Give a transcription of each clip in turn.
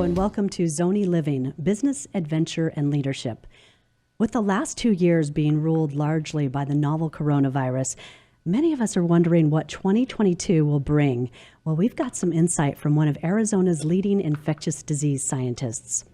and welcome to Zonie Living, Business, Adventure, and Leadership. With the last 2 years being ruled largely by the novel coronavirus, many of us are wondering what 2022 will bring. Well, we've got some insight from one of Arizona's leading infectious disease scientists.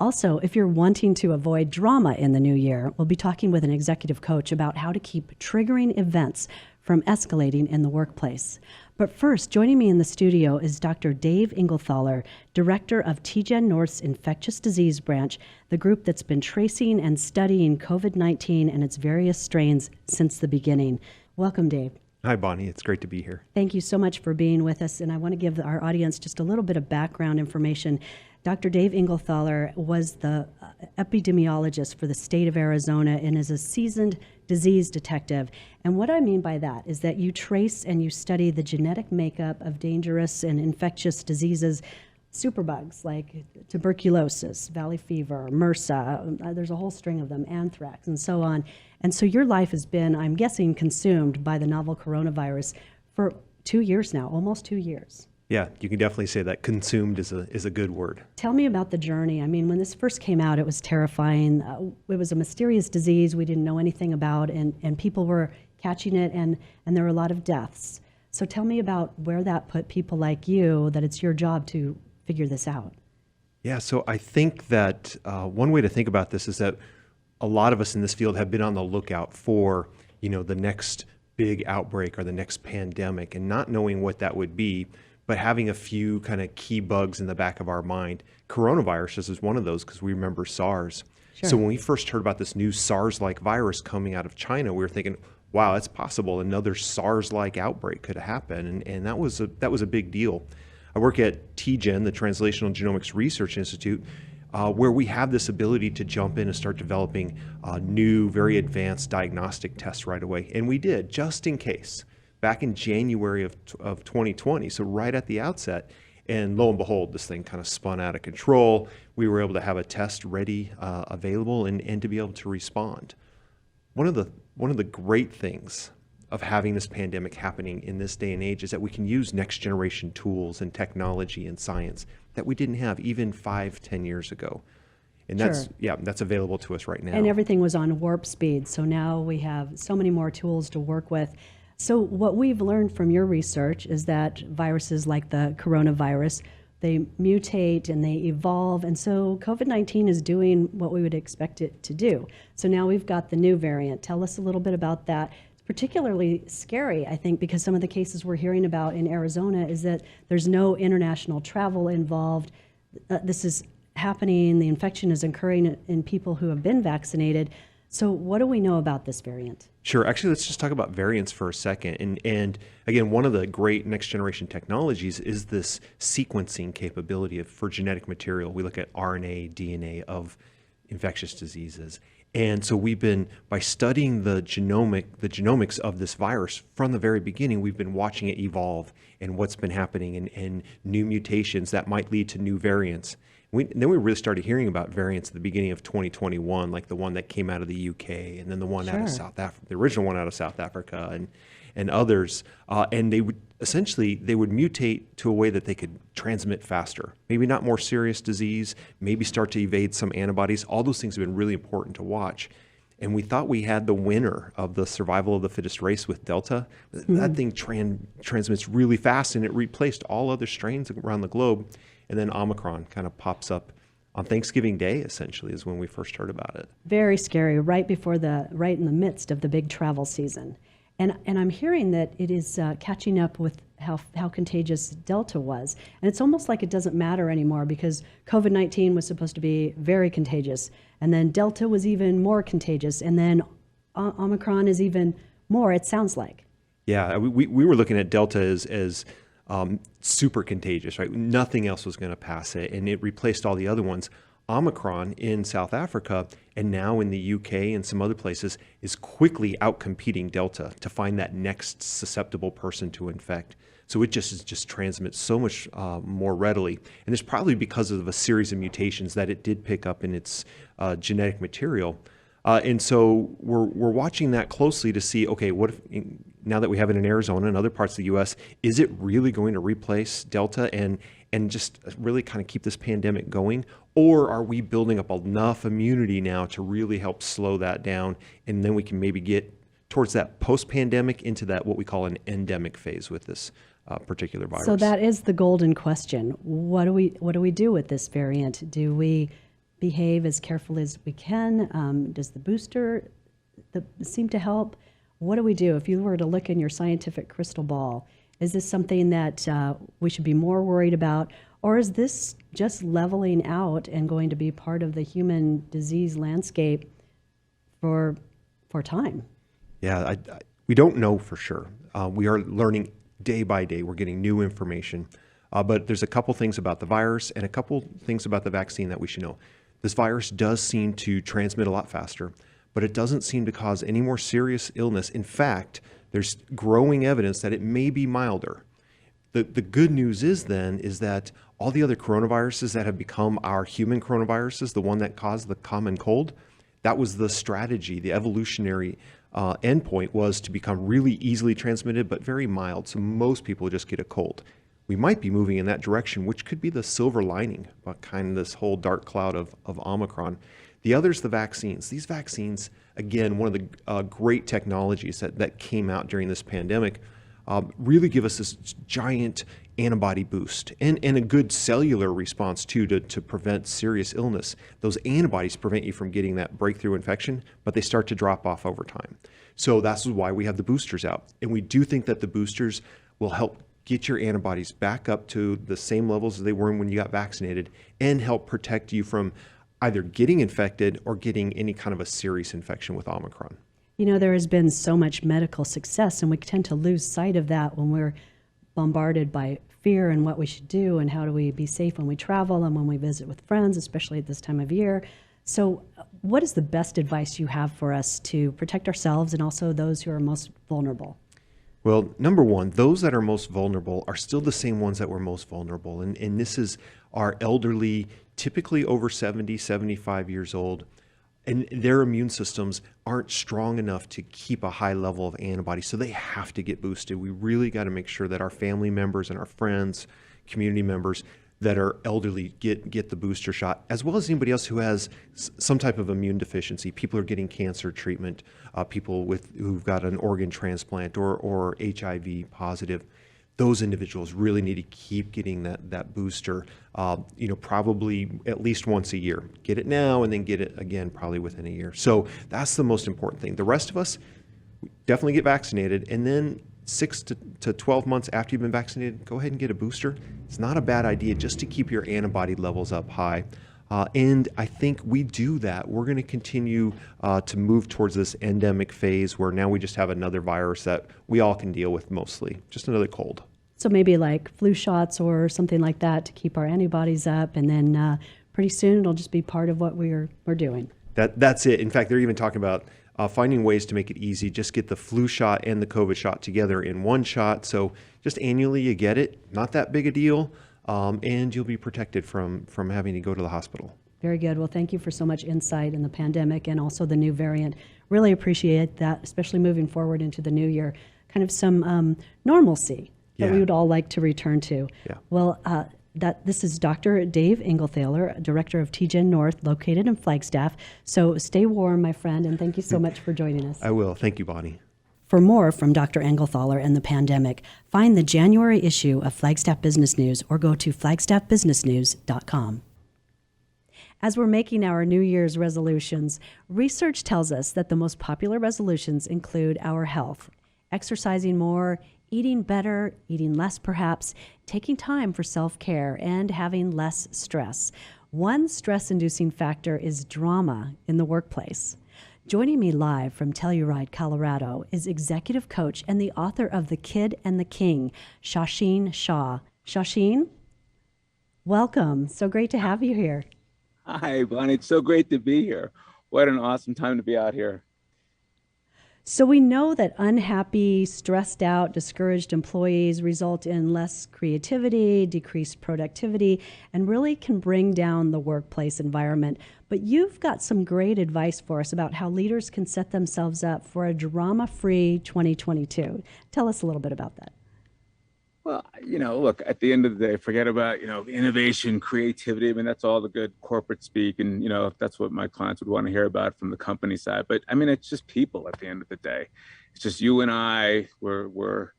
Also, if you're wanting to avoid drama in the new year, we'll be talking with an executive coach about how to keep triggering events from escalating in the workplace. But first, joining me in the studio is Dr. Dave Inglethorpe, Director of TGen North's Infectious Disease Branch, the group that's been tracing and studying COVID-19 and its various strains since the beginning. Welcome, Dave. Hi, Bonnie. It's great to be here. Thank you so much for being with us, and I want to give our audience just a little bit of background information. Dr. Dave Inglethorpe was the epidemiologist for the state of Arizona and is a seasoned disease detective. And what I mean by that is that you trace and you study the genetic makeup of dangerous and infectious diseases, superbugs like tuberculosis, valley fever, MRSA, there's a whole string of them, anthrax, and so on. And so your life has been, I'm guessing, consumed by the novel coronavirus for 2 years now, almost 2 years. Yeah, you can definitely say that consumed is a good word. Tell me about the journey. I mean, when this first came out, it was terrifying. It was a mysterious disease we didn't know anything about, and people were catching it, and there were a lot of deaths. So tell me about where that put people like you, that it's your job to figure this out. Yeah, so I think that one way to think about this is that a lot of us in this field have been on the lookout for, the next big outbreak or the next pandemic, and not knowing what that would be, but having a few kind of key bugs in the back of our mind. Coronavirus is one of those because we remember SARS. Sure. So when we first heard about this new SARS-like virus coming out of China, we were thinking, wow, it's possible another SARS-like outbreak could happen. And that was a big deal. I work at TGen, the Translational Genomics Research Institute, where we have this ability to jump in and start developing new, very advanced diagnostic tests right away. And we did, just in case, back in January of 2020, so right at the outset. And lo and behold, this thing kind of spun out of control. We were able to have a test ready, available, and to be able to respond. One of the great things of having this pandemic happening in this day and age is that we can use next generation tools and technology and science that we didn't have even 5-10 years ago. And that's available to us right now. And everything was on warp speed. So now we have so many more tools to work with. So what we've learned from your research is that viruses like the coronavirus, they mutate and they evolve. And so COVID-19 is doing what we would expect it to do. So now we've got the new variant. Tell us a little bit about that. It's particularly scary, I think, because some of the cases we're hearing about in Arizona is that there's no international travel involved. This is happening. The infection is occurring in people who have been vaccinated. So what do we know about this variant? Sure. Actually, let's just talk about variants for a second. And again, one of the great next generation technologies is this sequencing capability for genetic material. We look at RNA, DNA of infectious diseases. And so by studying the genomics of this virus from the very beginning, we've been watching it evolve and what's been happening and new mutations that might lead to new variants. Then we really started hearing about variants at the beginning of 2021, like the one that came out of the UK, and then the one out of South Africa, the original one out of South Africa, and others. And they would mutate to a way that they could transmit faster. Maybe not more serious disease, maybe start to evade some antibodies. All those things have been really important to watch. And we thought we had the winner of the survival of the fittest race with Delta. That thing transmits really fast, and it replaced all other strains around the globe. And then Omicron kind of pops up on Thanksgiving Day, essentially, is when we first heard about it. Very scary, right in the midst of the big travel season. And I'm hearing that it is catching up with how contagious Delta was. And it's almost like it doesn't matter anymore because COVID-19 was supposed to be very contagious. And then Delta was even more contagious. And then Omicron is even more, it sounds like. Yeah, we were looking at Delta as super contagious, right? Nothing else was going to pass it, and it replaced all the other ones. Omicron in South Africa and now in the UK and some other places is quickly outcompeting Delta to find that next susceptible person to infect. So it just transmits so much more readily. And it's probably because of a series of mutations that it did pick up in its genetic material. And so we're watching that closely to see, okay, what if, now that we have it in Arizona and other parts of the U.S., is it really going to replace Delta? And and just really kind of keep this pandemic going? Or are we building up enough immunity now to really help slow that down? And then we can maybe get towards that post-pandemic into that what we call an endemic phase with this particular virus. So that is the golden question. What do we do with this variant? Do we behave as carefully as we can? Does the booster seem to help? What do we do? If you were to look in your scientific crystal ball, is this something that we should be more worried about? Or is this just leveling out and going to be part of the human disease landscape for time? Yeah, we don't know for sure. We are learning day by day. We're getting new information. But there's a couple things about the virus and a couple things about the vaccine that we should know. This virus does seem to transmit a lot faster, but it doesn't seem to cause any more serious illness. In fact, there's growing evidence that it may be milder. The good news is that all the other coronaviruses that have become our human coronaviruses, the one that caused the common cold, that was the strategy. The evolutionary endpoint was to become really easily transmitted, but very mild. So most people just get a cold. We might be moving in that direction, which could be the silver lining, but kind of this whole dark cloud of Omicron. The other is the vaccines. These vaccines, again, one of the great technologies that came out during this pandemic, really give us this giant antibody boost and a good cellular response too to prevent serious illness. Those antibodies prevent you from getting that breakthrough infection, but they start to drop off over time. So that's why we have the boosters out. And we do think that the boosters will help get your antibodies back up to the same levels as they were when you got vaccinated and help protect you from either getting infected or getting any kind of a serious infection with Omicron. You know, there has been so much medical success, and we tend to lose sight of that when we're bombarded by fear and what we should do and how do we be safe when we travel and when we visit with friends, especially at this time of year. So what is the best advice you have for us to protect ourselves and also those who are most vulnerable? Well, number one, those that are most vulnerable are still the same ones that were most vulnerable. And this is our elderly, typically over 70, 75 years old. And their immune systems aren't strong enough to keep a high level of antibodies, so they have to get boosted. We really got to make sure that our family members and our friends, community members that are elderly get the booster shot, as well as anybody else who has some type of immune deficiency. People are getting cancer treatment, people who've got an organ transplant or HIV positive. Those individuals really need to keep getting that booster, probably at least once a year. Get it now and then get it again probably within a year. So that's the most important thing. The rest of us definitely get vaccinated, and then 6 to 12 months after you've been vaccinated, go ahead and get a booster. It's not a bad idea just to keep your antibody levels up high. And I think we do that. We're going to continue to move towards this endemic phase where now we just have another virus that we all can deal with mostly, just another cold. So maybe like flu shots or something like that to keep our antibodies up, and then pretty soon it'll just be part of what we're doing. That's it. In fact, they're even talking about finding ways to make it easy. Just get the flu shot and the COVID shot together in one shot. So just annually you get it. Not that big a deal. And you'll be protected from having to go to the hospital. Very good. Well, thank you for so much insight in the pandemic and also the new variant. Really appreciate that, especially moving forward into the new year. Kind of some normalcy that we would all like to return to. Yeah. Well, this is Dr. Dave Inglethorpe, Director of TGen North, located in Flagstaff. So stay warm, my friend, and thank you so much for joining us. I will. Thank you, Bonnie. For more from Dr. Inglethorpe and the pandemic, find the January issue of Flagstaff Business News or go to flagstaffbusinessnews.com. As we're making our New Year's resolutions, research tells us that the most popular resolutions include our health, exercising more, eating better, eating less perhaps, taking time for self-care, and having less stress. One stress-inducing factor is drama in the workplace. Joining me live from Telluride, Colorado, is executive coach and the author of The Kid and the King, Shashi Shah. Shashi, welcome. So great to have you here. Hi, Bonnie. It's so great to be here. What an awesome time to be out here. So we know that unhappy, stressed out, discouraged employees result in less creativity, decreased productivity, and really can bring down the workplace environment. But you've got some great advice for us about how leaders can set themselves up for a drama-free 2022. Tell us a little bit about that. Well, look, at the end of the day, forget about, innovation, creativity. I mean, that's all the good corporate speak. And, that's what my clients would want to hear about from the company side. But I mean, it's just people at the end of the day. It's just you and I, we're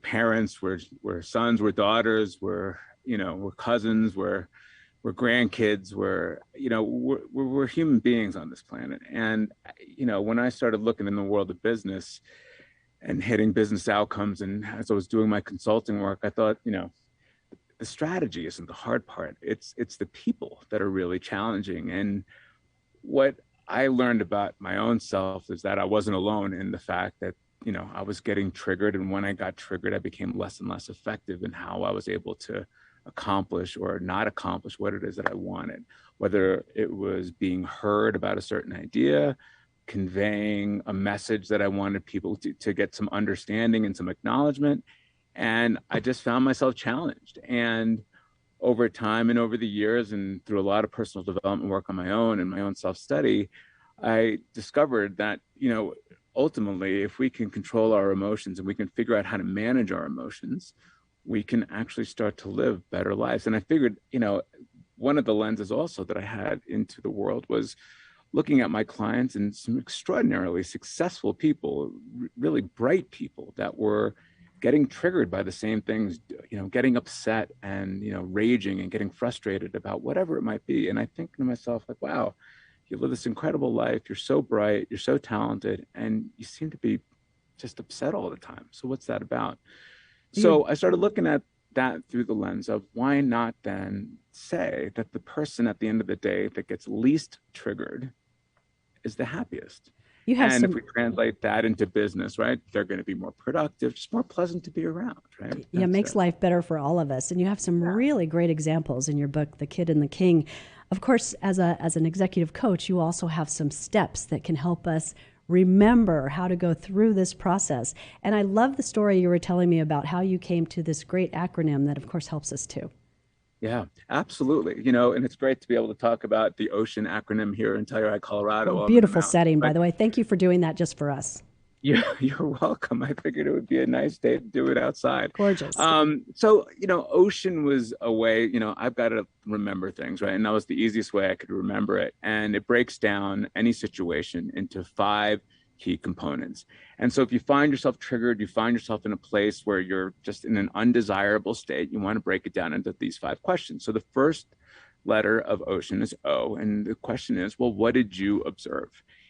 parents, we're sons, we're daughters, we're cousins, we're grandkids, we're human beings on this planet. And, when I started looking in the world of business, and hitting business outcomes. And as I was doing my consulting work, I thought, the strategy isn't the hard part. It's the people that are really challenging. And what I learned about my own self is that I wasn't alone in the fact that, I was getting triggered. And when I got triggered, I became less and less effective in how I was able to accomplish or not accomplish what it is that I wanted, whether it was being heard about a certain idea, conveying a message that I wanted people to get some understanding and some acknowledgement. And I just found myself challenged. And over time and over the years, and through a lot of personal development work on my own and my own self-study, I discovered that, ultimately, if we can control our emotions and we can figure out how to manage our emotions, we can actually start to live better lives. And I figured, one of the lenses also that I had into the world was looking at my clients and some extraordinarily successful people, really bright people that were getting triggered by the same things, getting upset and, raging and getting frustrated about whatever it might be. And I think to myself, like, wow, you live this incredible life. You're so bright, you're so talented, and you seem to be just upset all the time. So what's that about? So I started looking at that through the lens of why not then say that the person at the end of the day that gets least triggered is the happiest. And if we translate that into business, right, they're going to be more productive, just more pleasant to be around, right? Yeah, it makes life better for all of us. And you have some really great examples in your book, The Kid and the King. Of course, as an executive coach, you also have some steps that can help us remember how to go through this process. And I love the story you were telling me about how you came to this great acronym that, of course, helps us too. Yeah, absolutely. And it's great to be able to talk about the OCEAN acronym here in Telluride, Colorado. Oh, beautiful setting, by the way. Thank you for doing that just for us. Yeah, you're welcome. I figured it would be a nice day to do it outside. Gorgeous. So, OCEAN was a way, I've got to remember things, right? And that was the easiest way I could remember it. And it breaks down any situation into 5 key components. And so if you find yourself triggered, you find yourself in a place where you're just in an undesirable state, you want to break it down into these 5 questions. So the first letter of OCEAN is O. And the question is, well, what did you observe?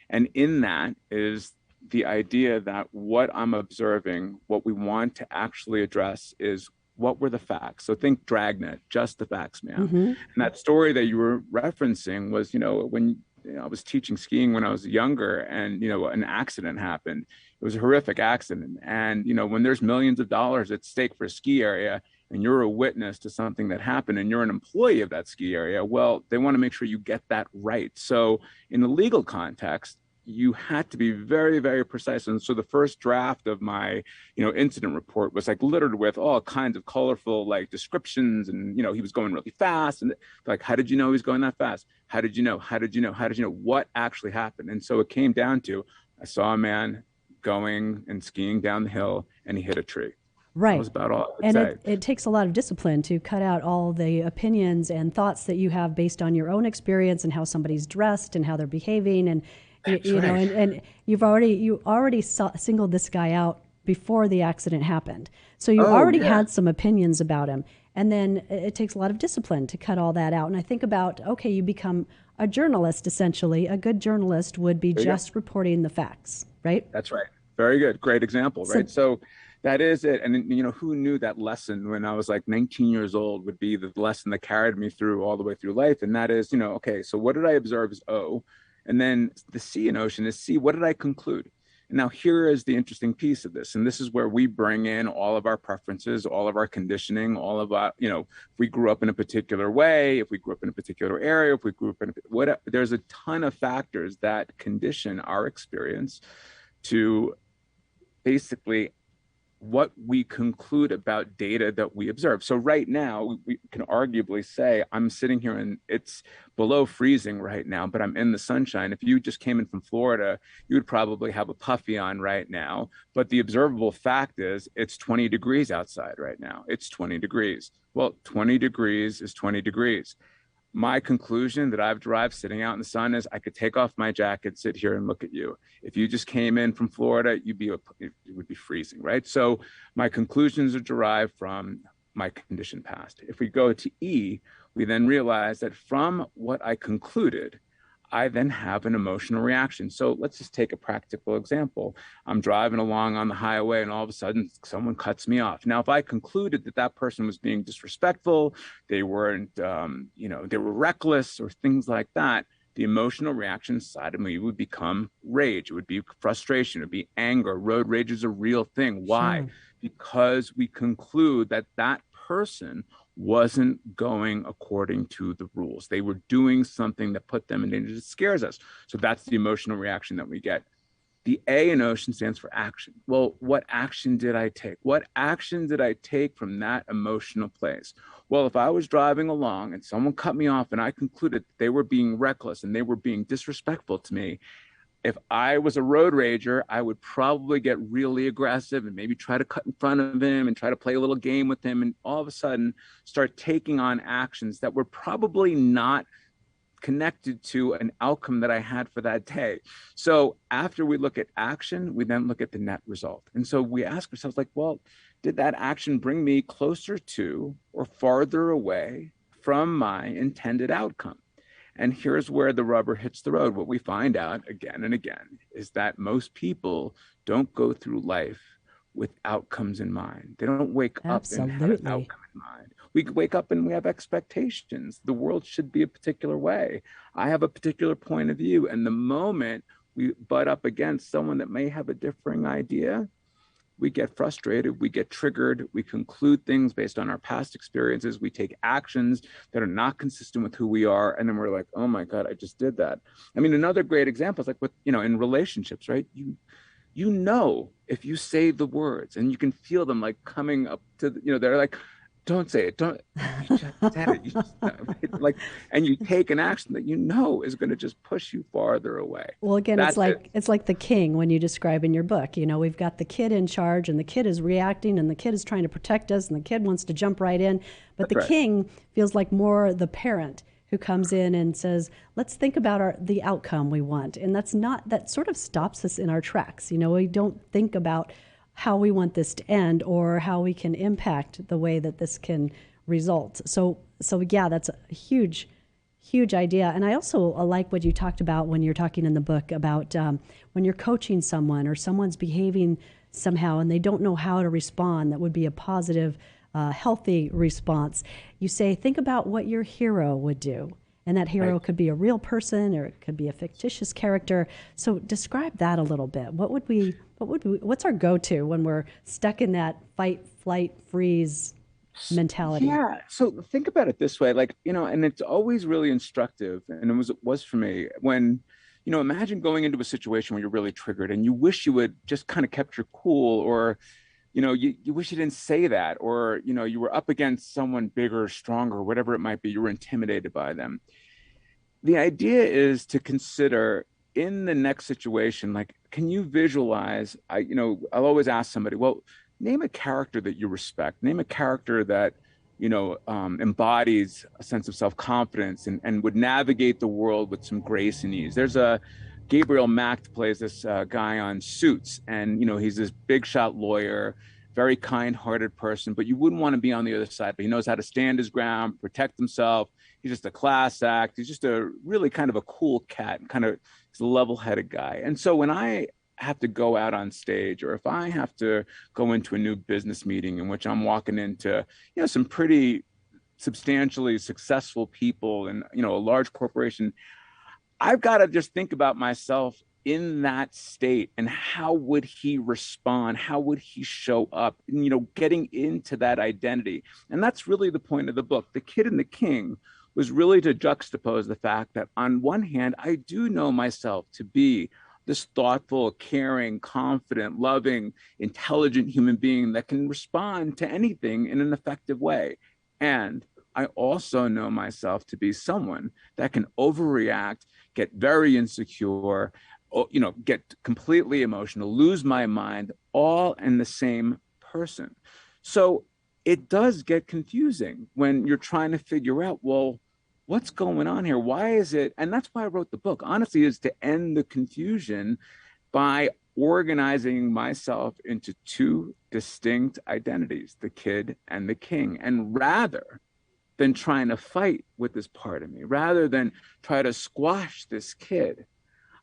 And in that is the idea that what I'm observing, what we want to actually address is what were the facts. So think Dragnet, just the facts, man. Mm-hmm. And that story that you were referencing was, when I was teaching skiing when I was younger and, an accident happened. It was a horrific accident. And, when there's millions of dollars at stake for a ski area and you're a witness to something that happened and you're an employee of that ski area, well, they want to make sure you get that right. So in the legal context, you had to be very, very precise. And so the first draft of my, incident report was like littered with all kinds of colorful descriptions. And, he was going really fast. And like, how did you know he was going that fast? How did you know? How did you know? How did you know what actually happened? And so it came down to, I saw a man going and skiing down the hill and he hit a tree. Right. That was about all I could say. It takes a lot of discipline to cut out all the opinions and thoughts that you have based on your own experience and how somebody's dressed and how they're behaving. And and you already singled this guy out before the accident happened. So you already had some opinions about him. And then it takes a lot of discipline to cut all that out. And I think about, okay, you become a journalist, essentially. A good journalist would be just reporting the facts, right? That's right. Very good. Great example, right? So that is it. And, who knew that lesson when I was like 19 years old would be the lesson that carried me through all the way through life. And that is, okay, so what did I observe is O. And then the C in OCEAN is C, what did I conclude? And now here is the interesting piece of this. And this is where we bring in all of our preferences, all of our conditioning, all of our, if we grew up in a particular way, if we grew up in a particular area, if we grew up in there's a ton of factors that condition our experience to basically what we conclude about data that we observe. So right now, we can arguably say, I'm sitting here and it's below freezing right now, but I'm in the sunshine. If you just came in from Florida, you would probably have a puffy on right now. But the observable fact is it's 20 degrees outside right now. It's 20 degrees. Well, 20 degrees is 20 degrees. My conclusion that I've derived sitting out in the sun is I could take off my jacket, sit here and look at you. If you just came in from Florida, it would be freezing, right? So my conclusions are derived from my condition past. If we go to E, we then realize that from what I concluded, I then have an emotional reaction. So let's just take a practical example. I'm driving along on the highway and all of a sudden someone cuts me off. Now, if I concluded that that person was being disrespectful, they weren't, they were reckless or things like that, the emotional reaction inside of me would become rage. It would be frustration. It would be anger. Road rage is a real thing. Why? Sure. Because we conclude that that person wasn't going according to the rules. They were doing something that put them in danger. It scares us. So that's the emotional reaction that we get. The A in ocean stands for action. Well, what action did I take? What action did I take from that emotional place? Well, if I was driving along and someone cut me off and I concluded they were being reckless and they were being disrespectful to me, if I was a road rager, I would probably get really aggressive and maybe try to cut in front of him and try to play a little game with him and all of a sudden start taking on actions that were probably not connected to an outcome that I had for that day. So after we look at action, we then look at the net result. And so we ask ourselves like, well, did that action bring me closer to or farther away from my intended outcome? And here's where the rubber hits the road. What we find out again and again is that most people don't go through life with outcomes in mind. They don't wake up and have an outcome in mind. We wake up and we have expectations. The world should be a particular way. I have a particular point of view. And the moment we butt up against someone that may have a differing idea, we get frustrated, we get triggered, we conclude things based on our past experiences, we take actions that are not consistent with who we are, and then we're like, oh my God, I just did that. I mean, another great example is like with, in relationships, right? You know, if you say the words and you can feel them like coming up to, they're like, don't say it, don't, you just said it, you just, like, and you take an action that is going to just push you farther away. Well, again, it's like the king when you describe in your book, we've got the kid in charge and the kid is reacting and the kid is trying to protect us and the kid wants to jump right in. But the king feels like more the parent who comes in and says, let's think about the outcome we want. And that sort of stops us in our tracks. We don't think about how we want this to end or how we can impact the way that this can result. So yeah, that's a huge idea. And I also like what you talked about when you're talking in the book about when you're coaching someone or someone's behaving somehow and they don't know how to respond, that would be a positive, healthy response. You say, think about what your hero would do. And that hero could be a real person or it could be a fictitious character. So describe that a little bit. What's our go-to when we're stuck in that fight, flight, freeze mentality? Yeah. So think about it this way, and it's always really instructive. And it was for me when, imagine going into a situation where you're really triggered and you wish you would just kind of kept your cool or, you wish you didn't say that, or, you were up against someone bigger, stronger, whatever it might be, you were intimidated by them. The idea is to consider in the next situation, like, can you visualize, I'll always ask somebody, well, name a character that you respect, name a character that, embodies a sense of self-confidence and would navigate the world with some grace and ease. There's a Gabriel Macht plays this guy on Suits, and he's this big shot lawyer, very kind-hearted person, but you wouldn't want to be on the other side. But he knows how to stand his ground, protect himself. He's just a class act. He's just a really kind of a cool cat, he's a level-headed guy. And so when I have to go out on stage, or if I have to go into a new business meeting in which I'm walking into, some pretty substantially successful people and, a large corporation, I've got to just think about myself in that state and how would he respond? How would he show up? And, getting into that identity. And that's really the point of the book. The Kid and the King was really to juxtapose the fact that on one hand, I do know myself to be this thoughtful, caring, confident, loving, intelligent human being that can respond to anything in an effective way. And I also know myself to be someone that can overreact, get very insecure, get completely emotional, lose my mind, all in the same person. So it does get confusing when you're trying to figure out, well, what's going on here? Why is it? And that's why I wrote the book, honestly, is to end the confusion by organizing myself into two distinct identities, the kid and the king. And rather than trying to fight with this part of me, rather than try to squash this kid,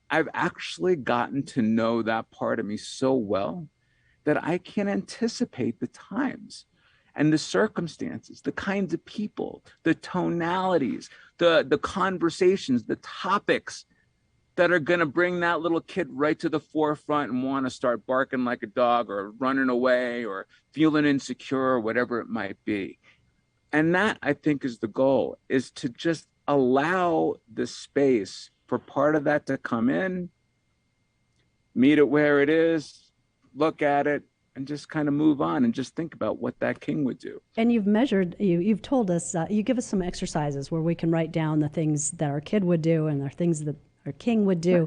I've actually gotten to know that part of me so well that I can anticipate the times and the circumstances, the kinds of people, the tonalities, the conversations, the topics that are going to bring that little kid right to the forefront and want to start barking like a dog or running away or feeling insecure or whatever it might be. And that, I think, is the goal, is to just allow the space for part of that to come in, meet it where it is, look at it, and just kind of move on and just think about what that king would do. And you've told us, you give us some exercises where we can write down the things that our kid would do and the things that our king would do.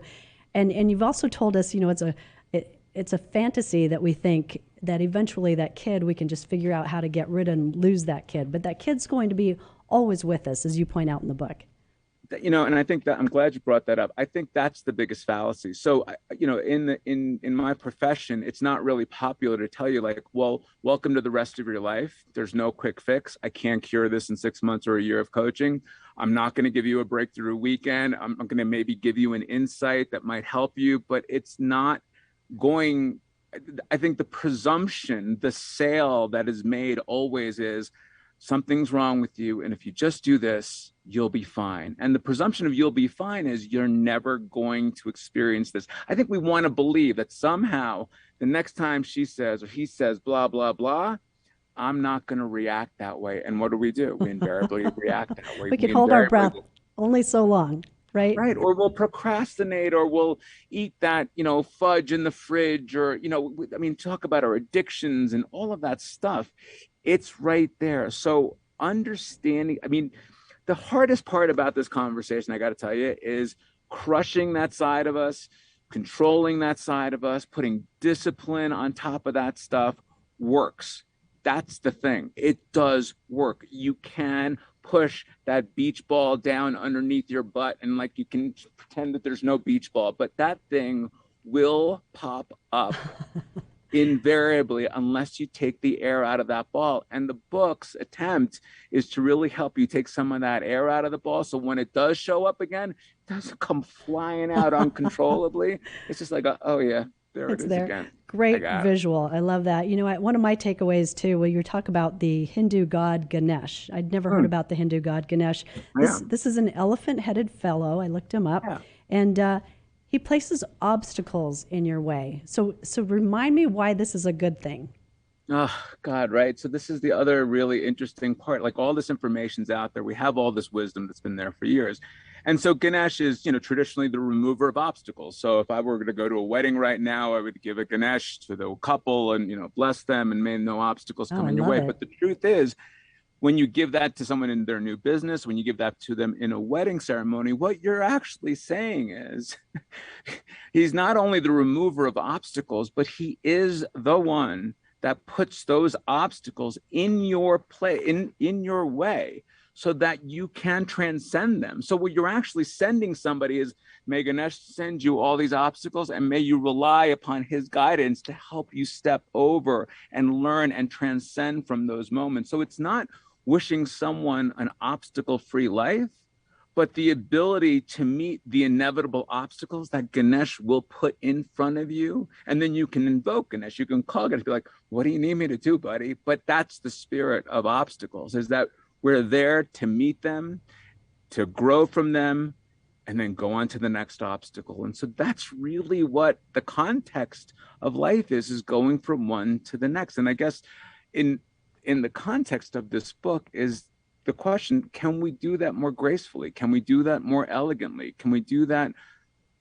Right. And you've also told us, it's a fantasy that we think that eventually that kid, we can just figure out how to get rid and lose that kid. But that kid's going to be always with us, as you point out in the book. And I think that I'm glad you brought that up. I think that's the biggest fallacy. So, in my profession, it's not really popular to tell you like, well, welcome to the rest of your life. There's no quick fix. I can't cure this in 6 months or a year of coaching. I'm not going to give you a breakthrough weekend. I'm going to maybe give you an insight that might help you, but it's not going. I think the presumption, the sale that is made always is something's wrong with you. And if you just do this, you'll be fine. And the presumption of you'll be fine is you're never going to experience this. I think we want to believe that somehow the next time she says or he says, blah, blah, blah, I'm not going to react that way. And what do? We invariably react that way. We can hold our breath only so long. Right. Right. Or we'll procrastinate, or we'll eat that, fudge in the fridge, or, talk about our addictions and all of that stuff. It's right there. So understanding, the hardest part about this conversation, I got to tell you, is crushing that side of us, controlling that side of us, putting discipline on top of that stuff works. That's the thing. It does work. You can push that beach ball down underneath your butt and like you can pretend that there's no beach ball, but that thing will pop up invariably unless you take the air out of that ball. And the book's attempt is to really help you take some of that air out of the ball, so when it does show up again, it doesn't come flying out uncontrollably. It's just like, oh yeah, there it is again. Great visual. I love that. One of my takeaways too, when you talk about the Hindu god Ganesh, I'd never heard about the Hindu god Ganesh. This is an elephant-headed fellow. I looked him up, and he places obstacles in your way. So remind me why this is a good thing. Oh, God, right. So this is the other really interesting part. Like, all this information's out there. We have all this wisdom that's been there for years. And so Ganesh is, traditionally the remover of obstacles. So if I were to go to a wedding right now, I would give a Ganesh to the couple and, bless them and may no obstacles come in your way. But the truth is, when you give that to someone in their new business, when you give that to them in a wedding ceremony, what you're actually saying is he's not only the remover of obstacles, but he is the one that puts those obstacles in your in your way, so that you can transcend them. So what you're actually sending somebody is, may Ganesh send you all these obstacles, and may you rely upon his guidance to help you step over and learn and transcend from those moments. So it's not wishing someone an obstacle-free life, but the ability to meet the inevitable obstacles that Ganesh will put in front of you. And then you can invoke Ganesh, you can call Ganesh, be like, what do you need me to do, buddy? But that's the spirit of obstacles, is that we're there to meet them, to grow from them, and then go on to the next obstacle. And so that's really what the context of life is going from one to the next. And I guess in the context of this book is the question, can we do that more gracefully? Can we do that more elegantly? Can we do that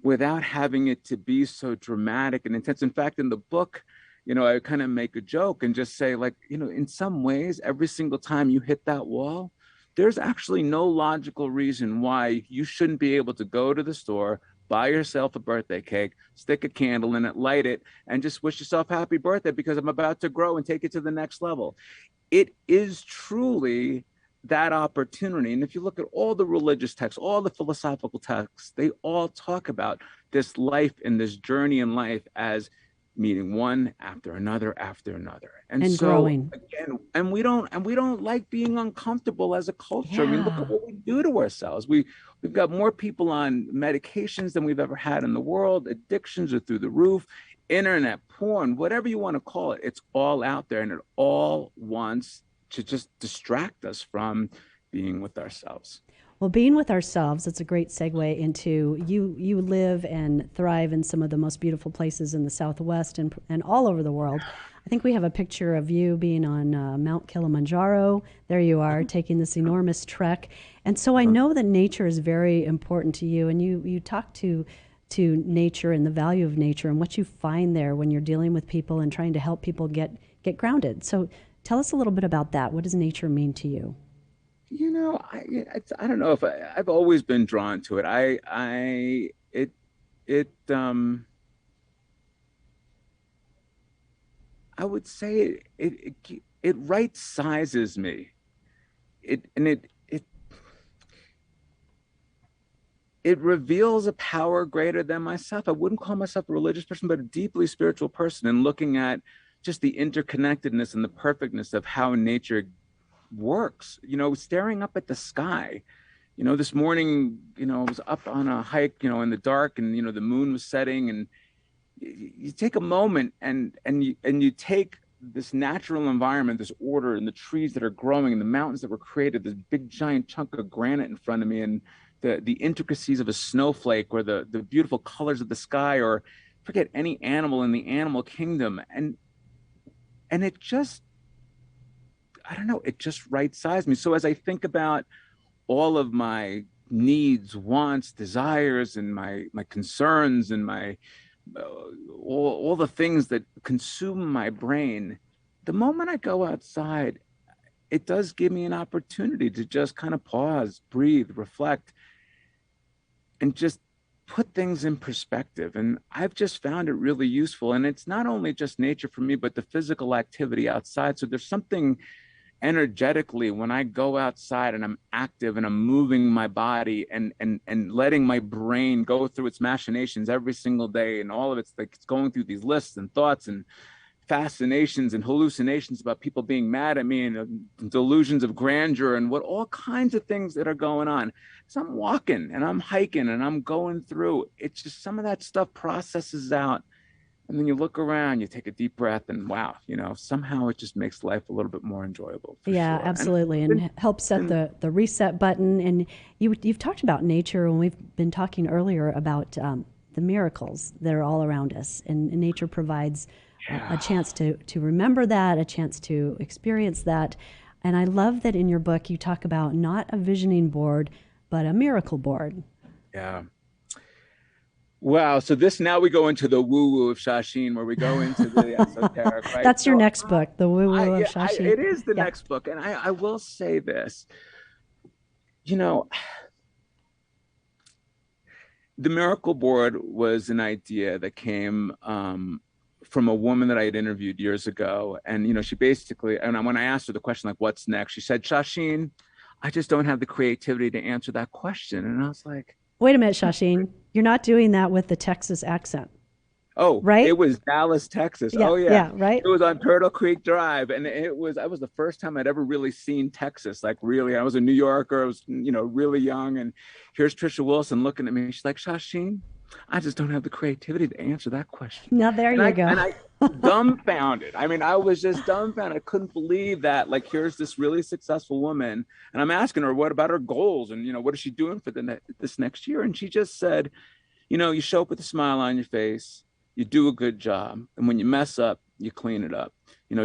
without having it to be so dramatic and intense. In fact, in the book, I kind of make a joke and just say, like, in some ways, every single time you hit that wall, there's actually no logical reason why you shouldn't be able to go to the store, buy yourself a birthday cake, stick a candle in it, light it, and just wish yourself happy birthday because I'm about to grow and take it to the next level. It is truly that opportunity. And if you look at all the religious texts, all the philosophical texts, they all talk about this life and this journey in life as meeting one after another. And so growing. again, and we don't like being uncomfortable as a culture. I mean, look at what we do to ourselves. We've got more people on medications than we've ever had in the world. Addictions are through the roof. Internet, porn, whatever you want to call it, it's all out there, and it all wants to just distract us from being with ourselves. Well, being with ourselves, it's a great segue into you live and thrive in some of the most beautiful places in the Southwest and all over the world. I think we have a picture of you being on Mount Kilimanjaro. There you are, taking this enormous trek. And so I know that nature is very important to you, and you talk to nature and the value of nature and what you find there when you're dealing with people and trying to help people get grounded. So tell us a little bit about that. What does nature mean to you? I don't know if I've always been drawn to it. I would say it right sizes me. It reveals a power greater than myself. I wouldn't call myself a religious person, but a deeply spiritual person, and looking at just the interconnectedness and the perfectness of how nature works. Staring up at the sky. This morning, I was up on a hike, in the dark, and the moon was setting, and you take a moment and you take this natural environment, this order, and the trees that are growing, and the mountains that were created, this big giant chunk of granite in front of me, and the intricacies of a snowflake, or the beautiful colors of the sky, or forget any animal in the animal kingdom, and it just, I don't know, it just right-sized me. So as I think about all of my needs, wants, desires, and my concerns, and my all the things that consume my brain, the moment I go outside, it does give me an opportunity to just kind of pause, breathe, reflect, and just put things in perspective. And I've just found it really useful. And it's not only just nature for me, but the physical activity outside. So there's something energetically when I go outside and I'm active and I'm moving my body and letting my brain go through its machinations every single day, and all of it's like it's going through these lists and thoughts and fascinations and hallucinations about people being mad at me, and delusions of grandeur, and what all kinds of things that are going on. So I'm walking and I'm hiking and I'm going through, it's just some of that stuff processes out. And then you look around, you take a deep breath, and wow, somehow it just makes life a little bit more enjoyable. Yeah, sure. Absolutely. And helps set the reset button. And you've talked about nature, and we've been talking earlier about the miracles that are all around us. And nature provides a chance to remember that, a chance to experience that. And I love that in your book you talk about not a visioning board, but a miracle board. Yeah. Wow. So now we go into the woo-woo of Shashi, where we go into the esoteric, right? That's your next book, the woo-woo of Shashi. It is the next book. And I will say this, the miracle board was an idea that came from a woman that I had interviewed years ago. And, she basically, and when I asked her the question, like, what's next? She said, Shashi, I just don't have the creativity to answer that question. And I was like, wait a minute, Shashi, you're not doing that with the Texas accent. Oh, right. It was Dallas, Texas. Yeah, oh, yeah. Yeah, right. It was on Turtle Creek Drive. And that was the first time I'd ever really seen Texas. Like, really, I was a New Yorker. I was, really young. And here's Trisha Wilson looking at me. She's like, Shashi, I just don't have the creativity to answer that question. Now, there you go. And I dumbfounded. I mean, I was just dumbfounded. I couldn't believe that. Like, here's this really successful woman, and I'm asking her, what about her goals? And, what is she doing for this next year? And she just said, you show up with a smile on your face, you do a good job. And when you mess up, you clean it up.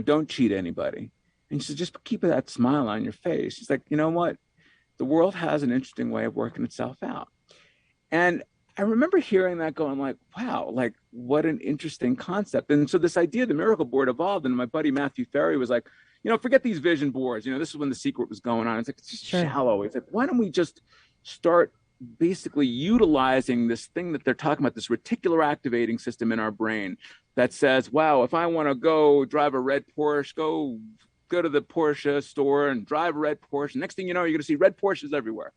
Don't cheat anybody. And she said, just keep that smile on your face. She's like, you know what? The world has an interesting way of working itself out. And I remember hearing that going like, wow, like what an interesting concept. And so this idea of the miracle board evolved, and my buddy Matthew Ferry was like, forget these vision boards. This is when The Secret was going on. It's like, it's just shallow. It's like, why don't we just start basically utilizing this thing that they're talking about, this reticular activating system in our brain that says, wow, if I want to go drive a red Porsche, go to the Porsche store and drive a red Porsche. Next thing you know, you're going to see red Porsches everywhere.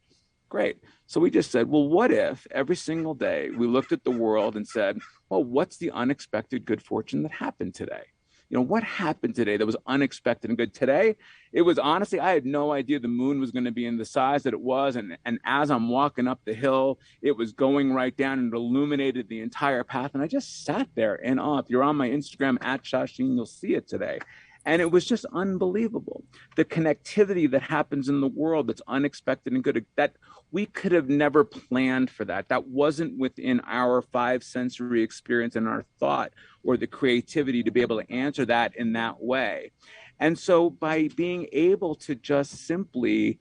Great. So we just said, well, what if every single day we looked at the world and said, well, what's the unexpected good fortune that happened today? What happened today that was unexpected and good? Today, it was honestly, I had no idea the moon was going to be in the size that it was. And as I'm walking up the hill, it was going right down and it illuminated the entire path. And I just sat there in awe. If you're on my Instagram at Shashi, you'll see it today. And it was just unbelievable. The connectivity that happens in the world that's unexpected and good, that we could have never planned for that. That wasn't within our five sensory experience and our thought or the creativity to be able to answer that in that way. And so by being able to just simply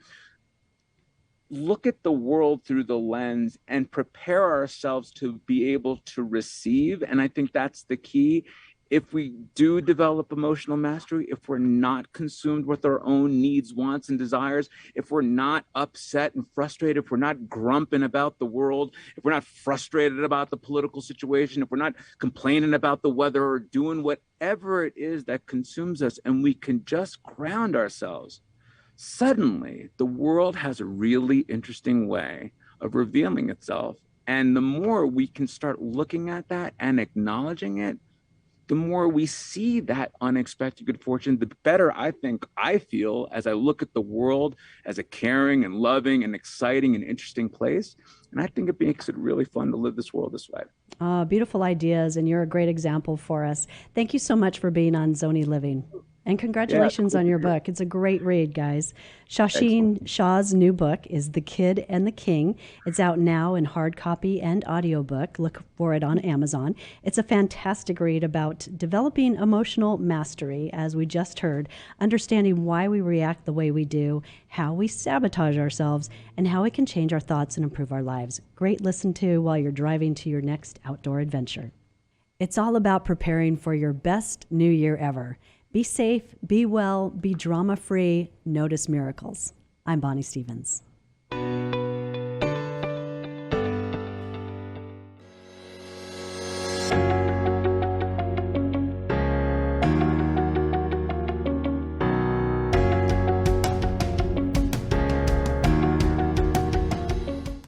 look at the world through the lens and prepare ourselves to be able to receive, and I think that's the key. If we do develop emotional mastery, if we're not consumed with our own needs, wants, and desires, if we're not upset and frustrated, if we're not grumping about the world, if we're not frustrated about the political situation, if we're not complaining about the weather or doing whatever it is that consumes us, and we can just ground ourselves, suddenly the world has a really interesting way of revealing itself. And the more we can start looking at that and acknowledging it, the more we see that unexpected good fortune, the better I think I feel as I look at the world as a caring and loving and exciting and interesting place. And I think it makes it really fun to live this world this way. Beautiful ideas, and you're a great example for us. Thank you so much for being on Zonie Living. And congratulations on your book. It's a great read, guys. Shashi Shah's new book is The Kid and the King. It's out now in hard copy and audiobook. Look for it on Amazon. It's a fantastic read about developing emotional mastery, as we just heard, understanding why we react the way we do, how we sabotage ourselves, and how we can change our thoughts and improve our lives. Great listen to while you're driving to your next outdoor adventure. It's all about preparing for your best new year ever. Be safe, be well, be drama-free, notice miracles. I'm Bonnie Stevens.